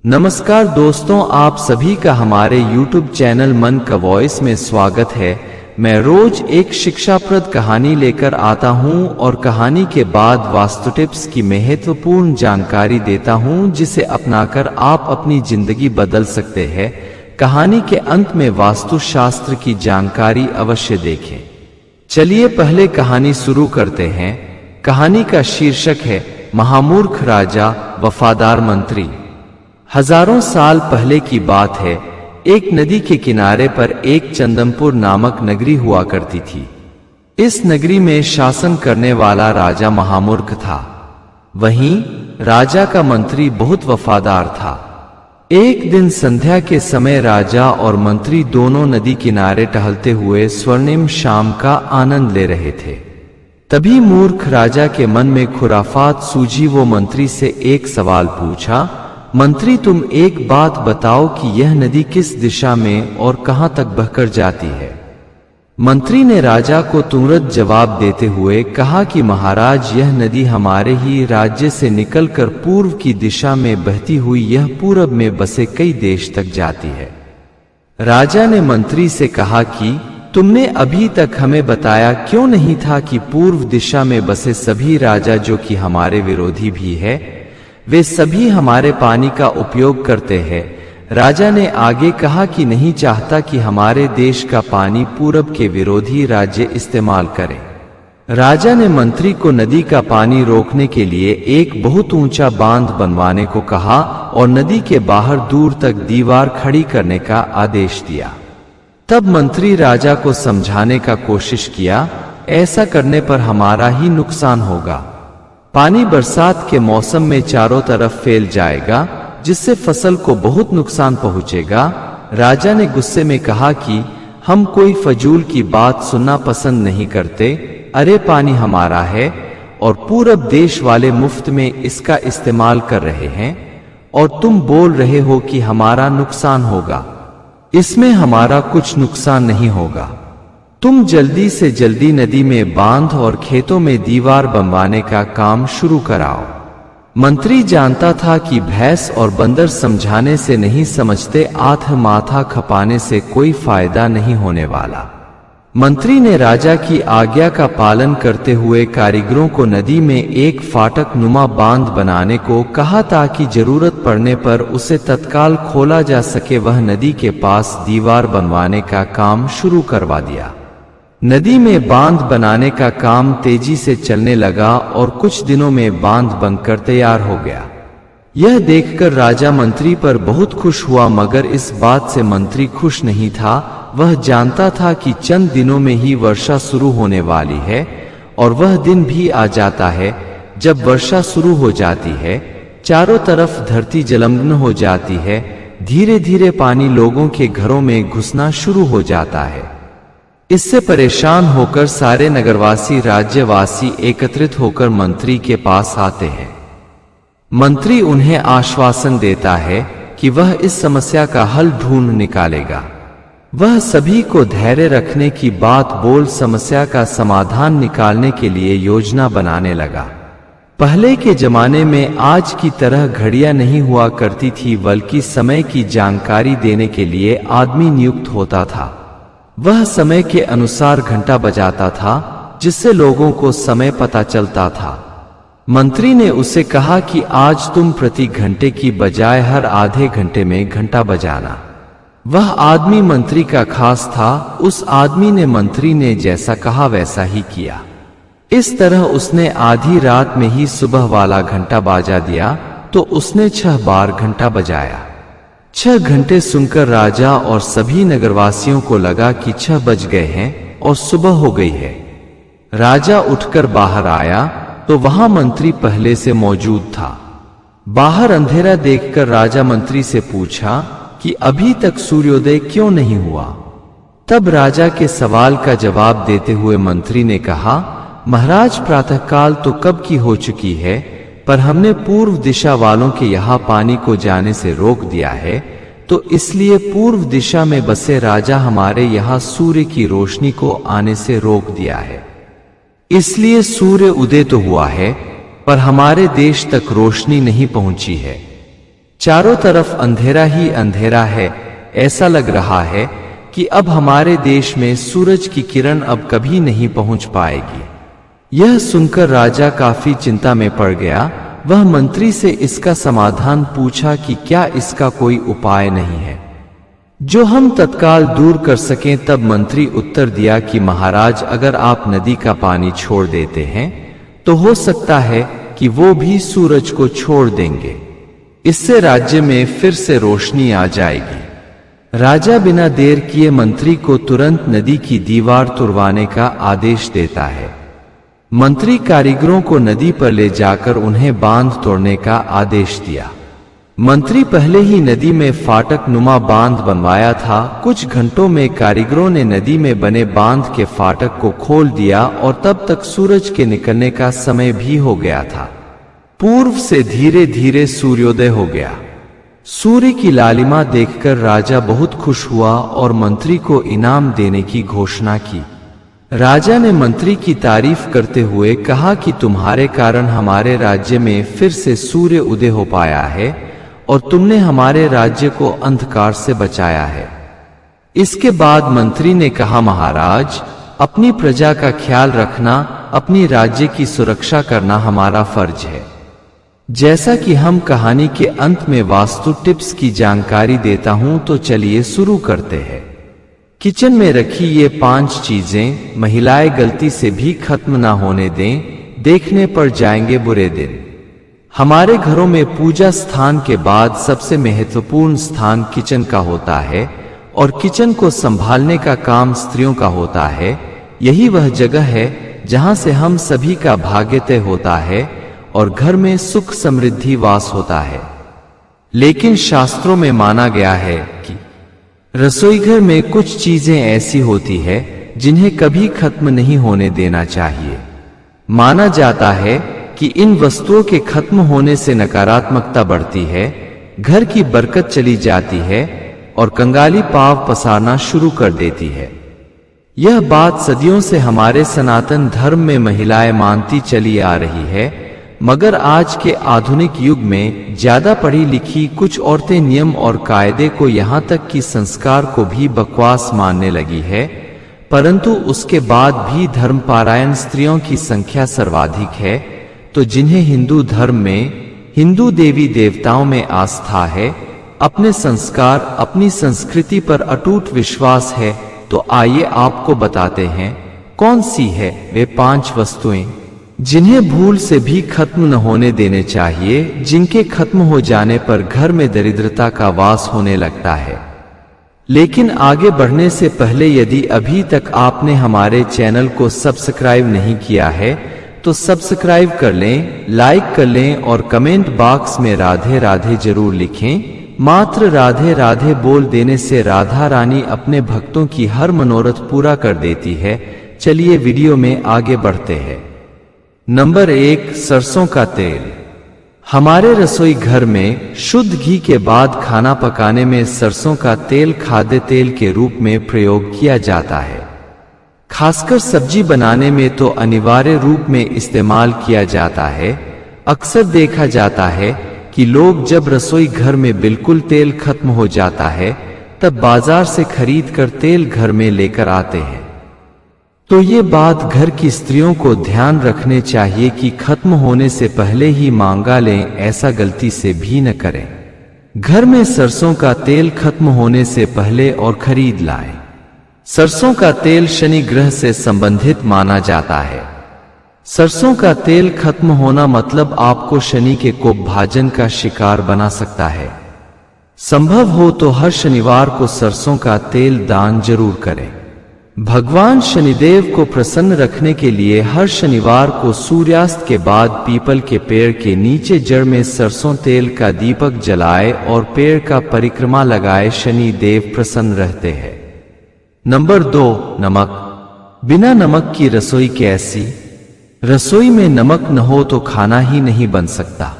नमस्कार दोस्तों, आप सभी का हमारे YouTube चैनल मन का वॉइस में स्वागत है। मैं रोज एक शिक्षाप्रद कहानी लेकर आता हूं और कहानी के बाद वास्तु टिप्स की महत्वपूर्ण जानकारी देता हूं जिसे अपनाकर आप अपनी जिंदगी बदल सकते हैं। कहानी के अंत में वास्तु शास्त्र की जानकारी अवश्य देखें। चलिए पहले कहानी शुरू करते हैं। कहानी का शीर्षक है महामूर्ख राजा वफादार मंत्री। हजारों साल पहले की बात है। एक नदी के किनारे पर एक चंदनपुर नामक नगरी हुआ करती थी। इस नगरी में शासन करने वाला राजा महामूर्ख था। वहीं राजा का मंत्री बहुत वफादार था। एक दिन संध्या के समय राजा और मंत्री दोनों नदी किनारे टहलते हुए स्वर्णिम शाम का आनंद ले रहे थे। तभी मूर्ख राजा के मन में खुराफात सूझी। वो मंत्री से एक सवाल पूछा, मंत्री तुम एक बात बताओ कि यह नदी किस दिशा में और कहां तक बहकर जाती है। मंत्री ने राजा को तुरंत जवाब देते हुए कहा कि महाराज, यह नदी हमारे ही राज्य से निकलकर पूर्व की दिशा में बहती हुई यह पूरब में बसे कई देश तक जाती है। राजा ने मंत्री से कहा कि तुमने अभी तक हमें बताया क्यों नहीं था कि पूर्व दिशा में बसे सभी राजा, जो कि हमारे विरोधी भी है, वे सभी हमारे पानी का उपयोग करते हैं। राजा ने आगे कहा कि नहीं चाहता कि हमारे देश का पानी पूरब के विरोधी राज्य इस्तेमाल करें। राजा ने मंत्री को नदी का पानी रोकने के लिए एक बहुत ऊंचा बांध बनवाने को कहा और नदी के बाहर दूर तक दीवार खड़ी करने का आदेश दिया। तब मंत्री राजा को समझाने का कोशिश किया, ऐसा करने पर हमारा ही नुकसान होगा। पानी बरसात के मौसम में चारों तरफ फैल जाएगा, जिससे फसल को बहुत नुकसान पहुंचेगा। राजा ने गुस्से में कहा कि हम कोई फजूल की बात सुनना पसंद नहीं करते। अरे पानी हमारा है और पूरब देश वाले मुफ्त में इसका इस्तेमाल कर रहे हैं और तुम बोल रहे हो कि हमारा नुकसान होगा। इसमें हमारा कुछ नुकसान नहीं होगा। तुम जल्दी से जल्दी नदी में बांध और खेतों में दीवार बनवाने का काम शुरू कराओ। मंत्री जानता था कि भैंस और बंदर समझाने से नहीं समझते, आठ माथा खपाने से कोई फायदा नहीं होने वाला। मंत्री ने राजा की आज्ञा का पालन करते हुए कारीगरों को नदी में एक फाटक नुमा बांध बनाने को कहा ताकि जरूरत पड़ने पर उसे तत्काल खोला जा सके। वह नदी के पास दीवार बनवाने का काम शुरू करवा दिया। नदी में बांध बनाने का काम तेजी से चलने लगा और कुछ दिनों में बांध बनकर तैयार हो गया। यह देखकर राजा मंत्री पर बहुत खुश हुआ, मगर इस बात से मंत्री खुश नहीं था। वह जानता था कि चंद दिनों में ही वर्षा शुरू होने वाली है और वह दिन भी आ जाता है जब वर्षा शुरू हो जाती है। चारों तरफ धरती जलमग्न हो जाती है। धीरे धीरे पानी लोगों के घरों में घुसना शुरू हो जाता है। इससे परेशान होकर सारे नगरवासी राज्यवासी एकत्रित होकर मंत्री के पास आते हैं। मंत्री उन्हें आश्वासन देता है कि वह इस समस्या का हल ढूंढ निकालेगा। वह सभी को धैर्य रखने की बात बोल समस्या का समाधान निकालने के लिए योजना बनाने लगा। पहले के जमाने में आज की तरह घड़ियां नहीं हुआ करती थी, बल्कि समय की जानकारी देने के लिए आदमी नियुक्त होता था। वह समय के अनुसार घंटा बजाता था, जिससे लोगों को समय पता चलता था। मंत्री ने उसे कहा कि आज तुम प्रति घंटे की बजाय हर आधे घंटे में घंटा बजाना। वह आदमी मंत्री का खास था। उस आदमी ने मंत्री ने जैसा कहा वैसा ही किया। इस तरह उसने आधी रात में ही सुबह वाला घंटा बजा दिया तो उसने 6 बार घंटा बजाया। 6 घंटे सुनकर राजा और सभी नगरवासियों को लगा कि 6 बज गए हैं और सुबह हो गई है। राजा उठकर बाहर आया तो वहां मंत्री पहले से मौजूद था। बाहर अंधेरा देखकर राजा मंत्री से पूछा कि अभी तक सूर्योदय क्यों नहीं हुआ। तब राजा के सवाल का जवाब देते हुए मंत्री ने कहा, महाराज, प्रातःकाल तो कब की हो चुकी है, पर हमने पूर्व दिशा वालों के यहाँ पानी को जाने से रोक दिया है, तो इसलिए पूर्व दिशा में बसे राजा हमारे यहाँ सूर्य की रोशनी को आने से रोक दिया है। इसलिए सूर्य उदय तो हुआ है, पर हमारे देश तक रोशनी नहीं पहुंची है। चारों तरफ अंधेरा ही अंधेरा है। ऐसा लग रहा है कि अब हमारे देश में सूरज की किरण अब कभी नहीं पहुंच पाएगी। यह सुनकर राजा काफी चिंता में पड़ गया। वह मंत्री से इसका समाधान पूछा कि क्या इसका कोई उपाय नहीं है जो हम तत्काल दूर कर सकें। तब मंत्री उत्तर दिया कि महाराज, अगर आप नदी का पानी छोड़ देते हैं तो हो सकता है कि वो भी सूरज को छोड़ देंगे। इससे राज्य में फिर से रोशनी आ जाएगी। राजा बिना देर किए मंत्री को तुरंत नदी की दीवार तुड़वाने का आदेश देता है। मंत्री कारीगरों को नदी पर ले जाकर उन्हें बांध तोड़ने का आदेश दिया। मंत्री पहले ही नदी में फाटक नुमा बांध बनवाया था। कुछ घंटों में कारीगरों ने नदी में बने बांध के फाटक को खोल दिया और तब तक सूरज के निकलने का समय भी हो गया था। पूर्व से धीरे धीरे सूर्योदय हो गया। सूर्य की लालिमा देखकर राजा बहुत खुश हुआ और मंत्री को इनाम देने की घोषणा की। राजा ने मंत्री की तारीफ करते हुए कहा कि तुम्हारे कारण हमारे राज्य में फिर से सूर्य उदय हो पाया है और तुमने हमारे राज्य को अंधकार से बचाया है। इसके बाद मंत्री ने कहा, महाराज, अपनी प्रजा का ख्याल रखना, अपनी राज्य की सुरक्षा करना हमारा फर्ज है। जैसा कि हम कहानी के अंत में वास्तु टिप्स की जानकारी देता हूं, तो चलिए शुरू करते हैं। किचन में रखी ये 5 चीजें महिलाएं गलती से भी खत्म ना होने दें, देखने पर जाएंगे बुरे दिन। हमारे घरों में पूजा स्थान के बाद सबसे महत्वपूर्ण स्थान किचन का होता है और किचन को संभालने का काम स्त्रियों का होता है। यही वह जगह है जहां से हम सभी का भाग्य तय होता है और घर में सुख समृद्धि वास होता है। लेकिन शास्त्रों में माना गया है कि रसोईघर में कुछ चीजें ऐसी होती है जिन्हें कभी खत्म नहीं होने देना चाहिए। माना जाता है कि इन वस्तुओं के खत्म होने से नकारात्मकता बढ़ती है, घर की बरकत चली जाती है और कंगाली पांव पसारना शुरू कर देती है। यह बात सदियों से हमारे सनातन धर्म में महिलाएं मानती चली आ रही है, मगर आज के आधुनिक युग में ज्यादा पढ़ी लिखी कुछ औरतें नियम और कायदे को यहाँ तक कि संस्कार को भी बकवास मानने लगी है। परंतु उसके बाद भी धर्मपरायण स्त्रियों की संख्या सर्वाधिक है। तो जिन्हें हिंदू धर्म में, हिंदू देवी देवताओं में आस्था है, अपने संस्कार, अपनी संस्कृति पर अटूट विश्वास है, तो आइए आपको बताते हैं कौन सी है वे 5 वस्तुएं जिन्हें भूल से भी खत्म न होने देने चाहिए, जिनके खत्म हो जाने पर घर में दरिद्रता का वास होने लगता है। लेकिन आगे बढ़ने से पहले यदि अभी तक आपने हमारे चैनल को सब्सक्राइब नहीं किया है तो सब्सक्राइब कर लें, लाइक कर लें और कमेंट बॉक्स में राधे राधे जरूर लिखें। मात्र राधे राधे बोल देने से राधा रानी अपने भक्तों की हर मनोरथ पूरा कर देती है। चलिए वीडियो में आगे बढ़ते हैं। नंबर 1, सरसों का तेल। हमारे रसोई घर में शुद्ध घी के बाद खाना पकाने में सरसों का तेल खाद्य तेल के रूप में प्रयोग किया जाता है। खासकर सब्जी बनाने में तो अनिवार्य रूप में इस्तेमाल किया जाता है। अक्सर देखा जाता है कि लोग जब रसोई घर में बिल्कुल तेल खत्म हो जाता है तब बाजार से खरीद कर तेल घर में लेकर आते हैं। तो ये बात घर की स्त्रियों को ध्यान रखने चाहिए कि खत्म होने से पहले ही मांगा लें, ऐसा गलती से भी न करें। घर में सरसों का तेल खत्म होने से पहले और खरीद लाएं। सरसों का तेल शनि ग्रह से संबंधित माना जाता है। सरसों का तेल खत्म होना मतलब आपको शनि के कोपभाजन का शिकार बना सकता है। संभव हो तो हर शनिवार को सरसों का तेल दान जरूर करें। भगवान शनिदेव को प्रसन्न रखने के लिए हर शनिवार को सूर्यास्त के बाद पीपल के पेड़ के नीचे जड़ में सरसों तेल का दीपक जलाए और पेड़ का परिक्रमा लगाए। शनि देव प्रसन्न रहते हैं। नंबर 2, नमक। बिना नमक की रसोई कैसी? रसोई में नमक न हो तो खाना ही नहीं बन सकता।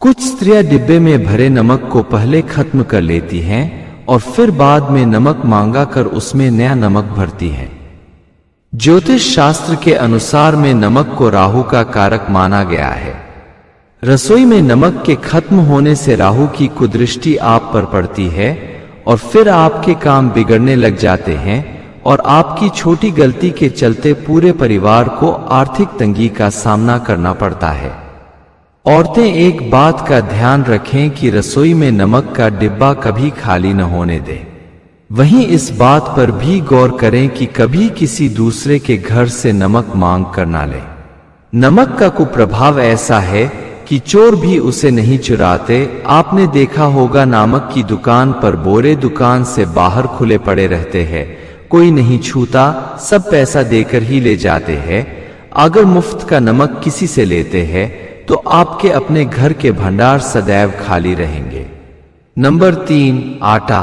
कुछ स्त्रियां डिब्बे में भरे नमक को पहले खत्म कर लेती हैं और फिर बाद में नमक मांगा कर उसमें नया नमक भरती है। ज्योतिष शास्त्र के अनुसार में नमक को राहु का कारक माना गया है। रसोई में नमक के खत्म होने से राहु की कुदृष्टि आप पर पड़ती है और फिर आपके काम बिगड़ने लग जाते हैं और आपकी छोटी गलती के चलते पूरे परिवार को आर्थिक तंगी का सामना करना पड़ता है। औरतें एक बात का ध्यान रखें कि रसोई में नमक का डिब्बा कभी खाली न होने दें। वहीं इस बात पर भी गौर करें कि कभी किसी दूसरे के घर से नमक मांग कर ना लें। नमक का कुप्रभाव ऐसा है कि चोर भी उसे नहीं चुराते। आपने देखा होगा नमक की दुकान पर बोरे दुकान से बाहर खुले पड़े रहते हैं, कोई नहीं छूता, सब पैसा देकर ही ले जाते हैं। अगर मुफ्त का नमक किसी से लेते हैं तो आपके अपने घर के भंडार सदैव खाली रहेंगे। नंबर 3, आटा।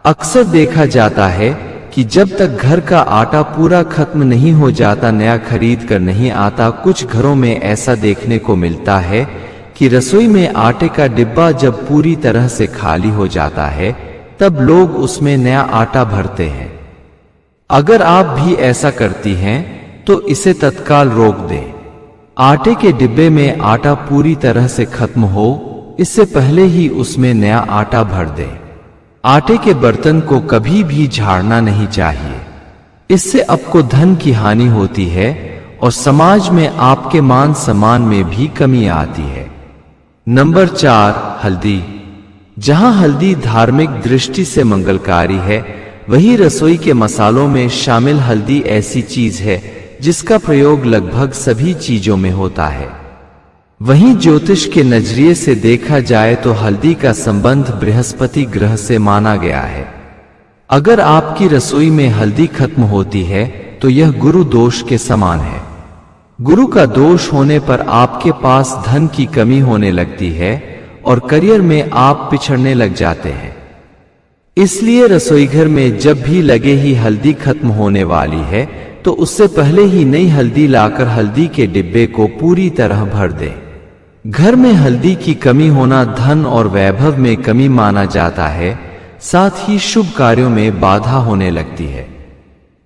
अक्सर देखा जाता है कि जब तक घर का आटा पूरा खत्म नहीं हो जाता नया खरीद कर नहीं आता। कुछ घरों में ऐसा देखने को मिलता है कि रसोई में आटे का डिब्बा जब पूरी तरह से खाली हो जाता है तब लोग उसमें नया आटा भरते हैं। अगर आप भी ऐसा करती हैं तो इसे तत्काल रोक दें। आटे के डिब्बे में आटा पूरी तरह से खत्म हो इससे पहले ही उसमें नया आटा भर दें। आटे के बर्तन को कभी भी झाड़ना नहीं चाहिए, इससे आपको धन की हानि होती है और समाज में आपके मान सम्मान में भी कमी आती है। नंबर 4, हल्दी। जहां हल्दी धार्मिक दृष्टि से मंगलकारी है, वहीं रसोई के मसालों में शामिल हल्दी ऐसी चीज है जिसका प्रयोग लगभग सभी चीजों में होता है। वहीं ज्योतिष के नजरिए से देखा जाए तो हल्दी का संबंध बृहस्पति ग्रह से माना गया है। अगर आपकी रसोई में हल्दी खत्म होती है तो यह गुरु दोष के समान है। गुरु का दोष होने पर आपके पास धन की कमी होने लगती है और करियर में आप पिछड़ने लग जाते हैं। इसलिए रसोईघर में जब भी लगे ही हल्दी खत्म होने वाली है तो उससे पहले ही नई हल्दी लाकर हल्दी के डिब्बे को पूरी तरह भर दें। घर में हल्दी की कमी होना धन और वैभव में कमी माना जाता है, साथ ही शुभ कार्यों में बाधा होने लगती है।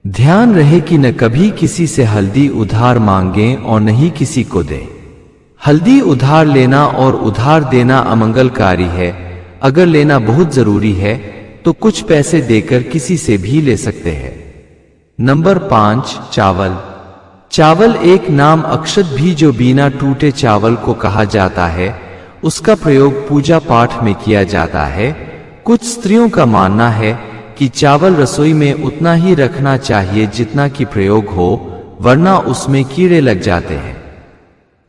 ध्यान रहे कि न कभी किसी से हल्दी उधार मांगें और न ही किसी को दें। हल्दी उधार लेना और उधार देना अमंगलकारी है। अगर लेना बहुत जरूरी है तो कुछ पैसे देकर किसी से भी ले सकते हैं। नंबर 5, चावल। चावल एक नाम अक्षत भी जो बिना टूटे चावल को कहा जाता है। उसका प्रयोग पूजा पाठ में किया जाता है। कुछ स्त्रियों का मानना है कि चावल रसोई में उतना ही रखना चाहिए जितना कि प्रयोग हो, वरना उसमें कीड़े लग जाते हैं।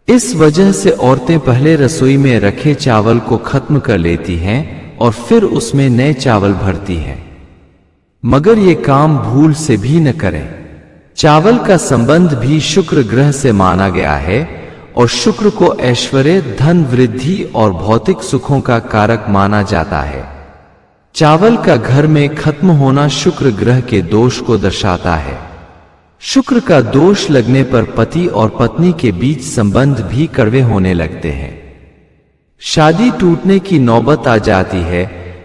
इस वजह से औरतें पहले रसोई में रखे चावल को खत्म कर लेती हैं और फिर उसमें नए चावल भरती हैं। मगर ये काम भूल से भी न करें। चावल का संबंध भी शुक्र ग्रह से माना गया है और शुक्र को ऐश्वर्य, धन वृद्धि और भौतिक सुखों का कारक माना जाता है। चावल का घर में खत्म होना शुक्र ग्रह के दोष को दर्शाता है। शुक्र का दोष लगने पर पति और पत्नी के बीच संबंध भी कड़वे होने लगते हैं। शादी टूटने की नौबत आ जाती है।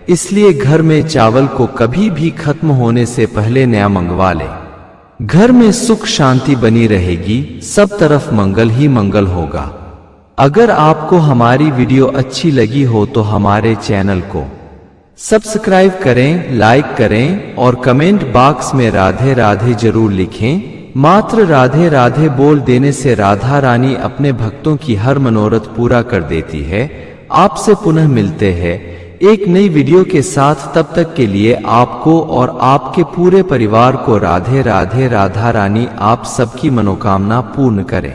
इसलिए घर में चावल को कभी भी खत्म होने से पहले नया मंगवा लें। घर में सुख शांति बनी रहेगी, सब तरफ मंगल ही मंगल होगा। अगर आपको हमारी वीडियो अच्छी लगी हो तो हमारे चैनल को सब्सक्राइब करें, लाइक करें और कमेंट बॉक्स में राधे राधे जरूर लिखें। मात्र राधे राधे बोल देने से राधा रानी अपने भक्तों की हर मनोरथ पूरा कर देती है। आपसे पुनः मिलते हैं एक नई वीडियो के साथ। तब तक के लिए आपको और आपके पूरे परिवार को राधे राधे। राधा रानी आप सबकी मनोकामना पूर्ण करें।